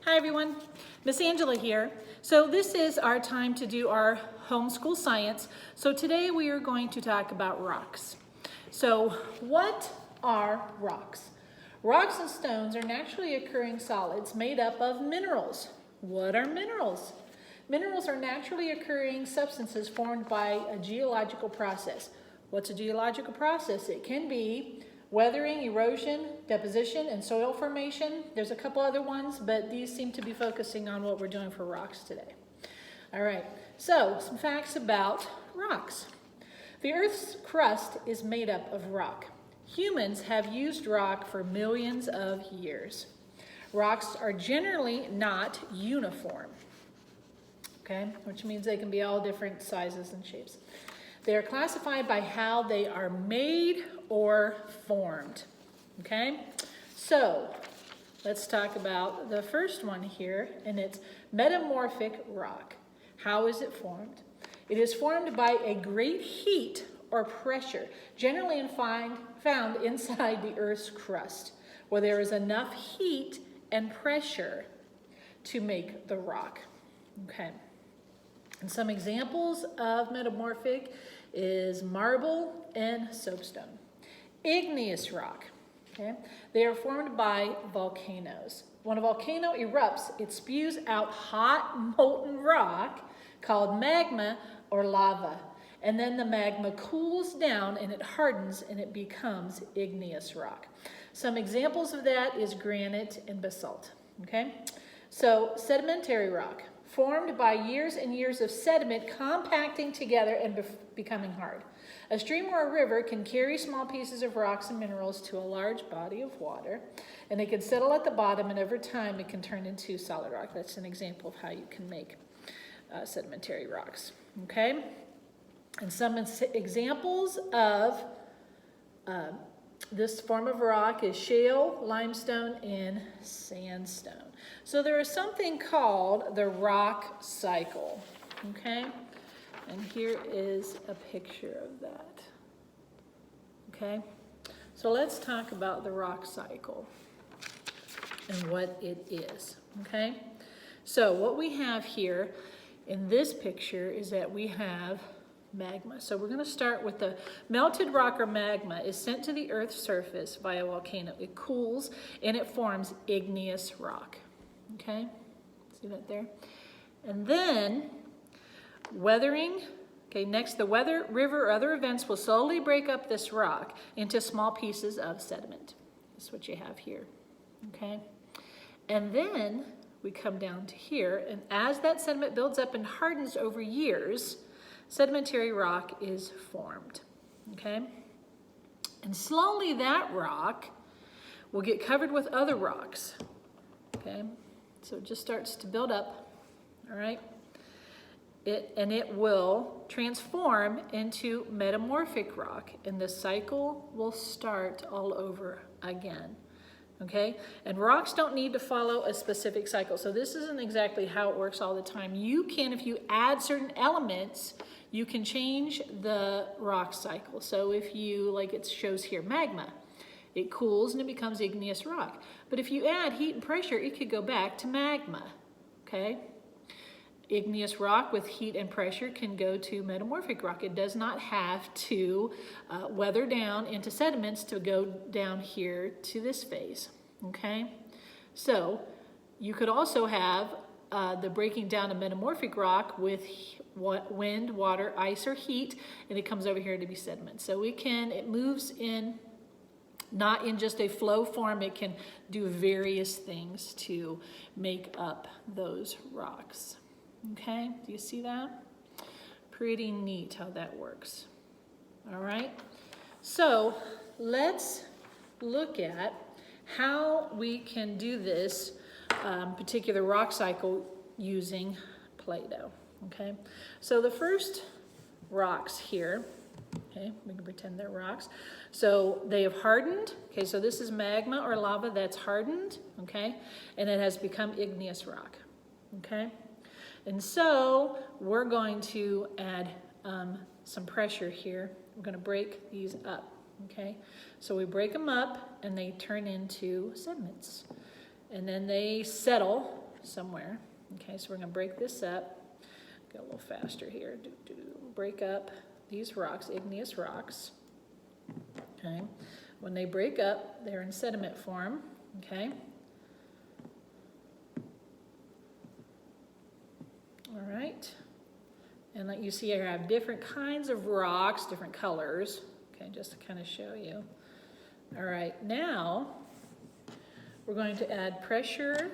Hi everyone, Miss Angela here. So this is our time to do our homeschool science. So today we are going to talk about rocks. So what are rocks? Rocks and stones are naturally occurring solids made up of minerals. What are minerals? Minerals are naturally occurring substances formed by a geological process. What's a geological process? It can be weathering, erosion, deposition, and soil formation. There's a couple other ones, but these seem to be focusing on what we're doing for rocks today. All right, so some facts about rocks. The Earth's crust is made up of rock. Humans have used rock for millions of years. Rocks are generally not uniform, okay, which means they can be all different sizes and shapes. They are classified by how they are made or formed, okay? So let's talk about the first one here, and it's metamorphic rock. How is it formed? It is formed by a great heat or pressure, generally found inside the Earth's crust, where there is enough heat and pressure to make the rock, okay? And some examples of metamorphic is marble and soapstone. Igneous rock, okay? They are formed by volcanoes. When a volcano erupts, it spews out hot molten rock called magma or lava. And then the magma cools down and it hardens and it becomes igneous rock. Some examples of that is granite and basalt, okay? So sedimentary rock, formed by years and years of sediment compacting together and becoming hard. A stream or a river can carry small pieces of rocks and minerals to a large body of water, and it can settle at the bottom, and over time it can turn into solid rock. That's an example of how you can make sedimentary rocks, okay? And some examples of this form of rock is shale, limestone, and sandstone. So there is something called the rock cycle, okay? And here is a picture of that, okay? So let's talk about the rock cycle and what it is, okay? So what we have here in this picture is that we have magma. So we're going to start with the melted rock or magma is sent to the Earth's surface by a volcano. It cools and it forms igneous rock. Okay, see that there? And then weathering, okay, next the weather, river, or other events will slowly break up this rock into small pieces of sediment. That's what you have here, okay? And then we come down to here, and as that sediment builds up and hardens over years, sedimentary rock is formed, okay? And slowly that rock will get covered with other rocks, okay? So it just starts to build up, all right? It will transform into metamorphic rock, and the cycle will start all over again, okay? And rocks don't need to follow a specific cycle. So this isn't exactly how it works all the time. You can, if you add certain elements, you can change the rock cycle. So if you, like it shows here, magma, it cools and it becomes igneous rock. But if you add heat and pressure, it could go back to magma, okay? Igneous rock with heat and pressure can go to metamorphic rock. It does not have to weather down into sediments to go down here to this phase, okay? So you could also have the breaking down of metamorphic rock with wind, water, ice, or heat, and it comes over here to be sediment. So it moves in, not in just a flow form, it can do various things to make up those rocks. Okay, do you see that? Pretty neat how that works. All right, so let's look at how we can do this particular rock cycle using Play-Doh, okay? So the first rocks here, okay, we can pretend they're rocks. So they have hardened, okay, so this is magma or lava that's hardened, okay, and it has become igneous rock, okay? And so we're going to add some pressure here. We're going to break these up, okay? So we break them up and they turn into sediments. And then they settle somewhere. Okay, so we're going to break this up. Go a little faster here. Break up these rocks, igneous rocks. Okay, when they break up, they're in sediment form. Okay. All right. And like you see here, I have different kinds of rocks, different colors. Okay, just to kind of show you. All right, now we're going to add pressure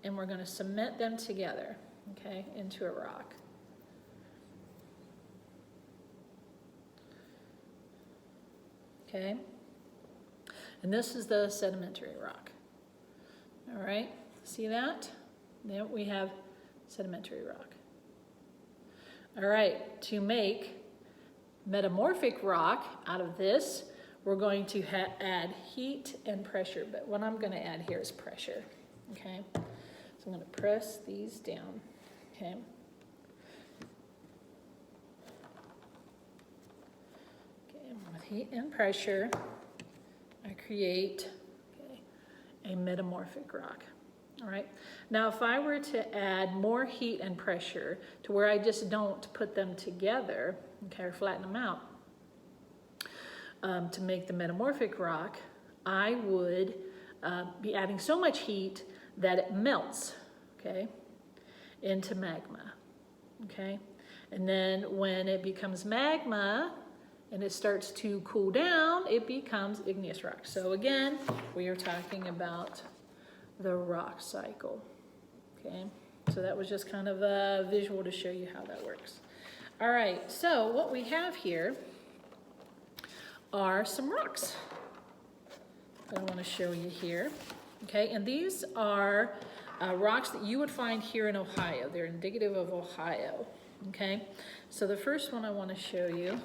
and we're going to cement them together, okay, into a rock. Okay, and this is the sedimentary rock. All right, see that? Then we have sedimentary rock. All right, to make metamorphic rock out of this, we're going to add heat and pressure, but what I'm going to add here is pressure, okay? So I'm going to press these down, okay? Okay, with heat and pressure, I create a metamorphic rock. All right, now if I were to add more heat and pressure to where I just don't put them together, okay, or flatten them out, to make the metamorphic rock, I would be adding so much heat that it melts, okay, into magma, okay? And then when it becomes magma and it starts to cool down, it becomes igneous rock. So again, we are talking about the rock cycle, okay? So that was just kind of a visual to show you how that works. All right, so what we have here are some rocks that I want to show you here, okay? And these are rocks that you would find here in Ohio. They're indicative of Ohio, okay? So the first one I want to show you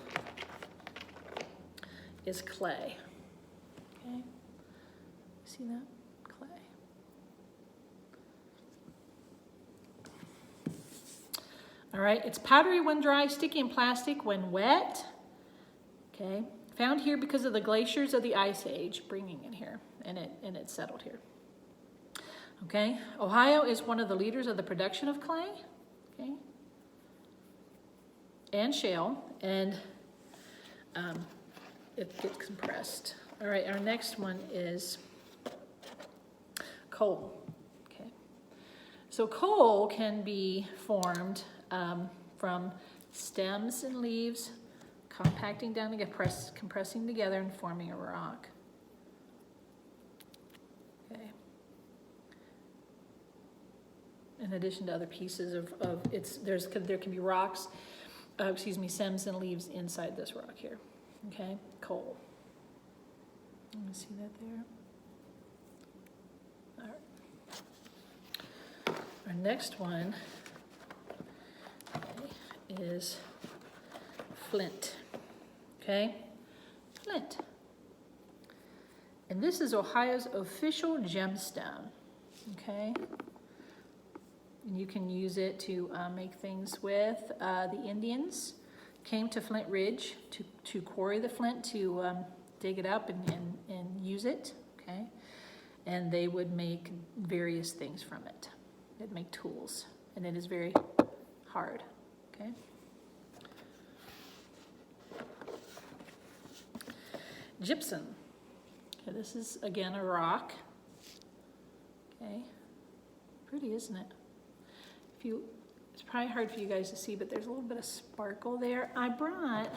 is clay, okay? See that? All right, it's powdery when dry, sticky and plastic when wet. Okay, found here because of the glaciers of the Ice Age, bringing it here, and it settled here. Okay, Ohio is one of the leaders of the production of clay, okay, and shale, and it gets compressed. All right, our next one is coal. Okay, so coal can be formed from stems and leaves compacting down together, compressing together and forming a rock. Okay. In addition to other pieces there can be rocks, stems and leaves inside this rock here. Okay, coal. You can see that there. All right. Our next one is flint, okay? Flint. And this is Ohio's official gemstone, okay? And you can use it to make things with. The Indians came to Flint Ridge to quarry the flint, to dig it up and use it, okay? And they would make various things from it. They'd make tools, and it is very hard. Okay. Gypsum. Okay, this is again a rock. Okay. Pretty, isn't it? It's probably hard for you guys to see, but there's a little bit of sparkle there. I brought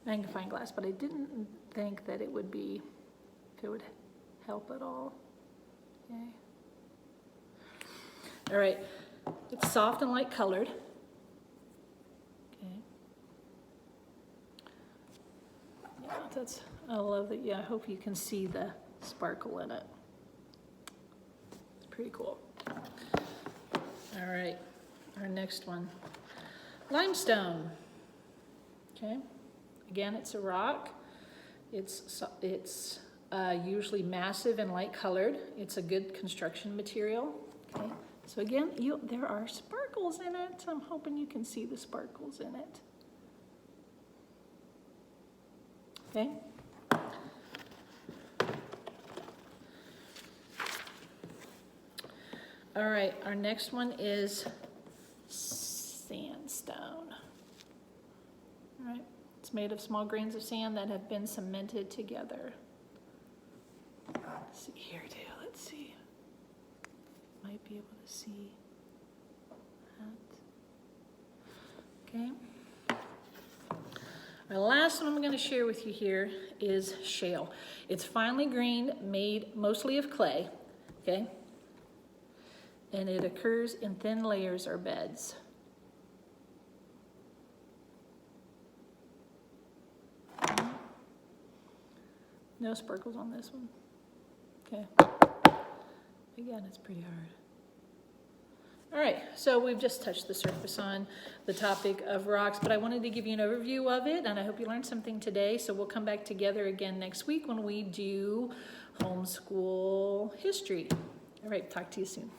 magnifying glass, but I didn't think that it would help at all. Okay. All right. It's soft and light colored. I love that. Yeah, I hope you can see the sparkle in it. It's pretty cool. All right, our next one, limestone. Okay, again, it's a rock. It's usually massive and light colored. It's a good construction material. Okay, so again, there are sparkles in it. I'm hoping you can see the sparkles in it. Okay. All right, our next one is sandstone. All right, it's made of small grains of sand that have been cemented together. Let's see here too, let's see. Might be able to see that. Okay. The last one I'm going to share with you here is shale. It's finely grained, made mostly of clay, okay? And it occurs in thin layers or beds. No sparkles on this one. Okay. Again, it's pretty hard. All right, so we've just touched the surface on the topic of rocks, but I wanted to give you an overview of it, and I hope you learned something today. So we'll come back together again next week when we do homeschool history. All right, talk to you soon.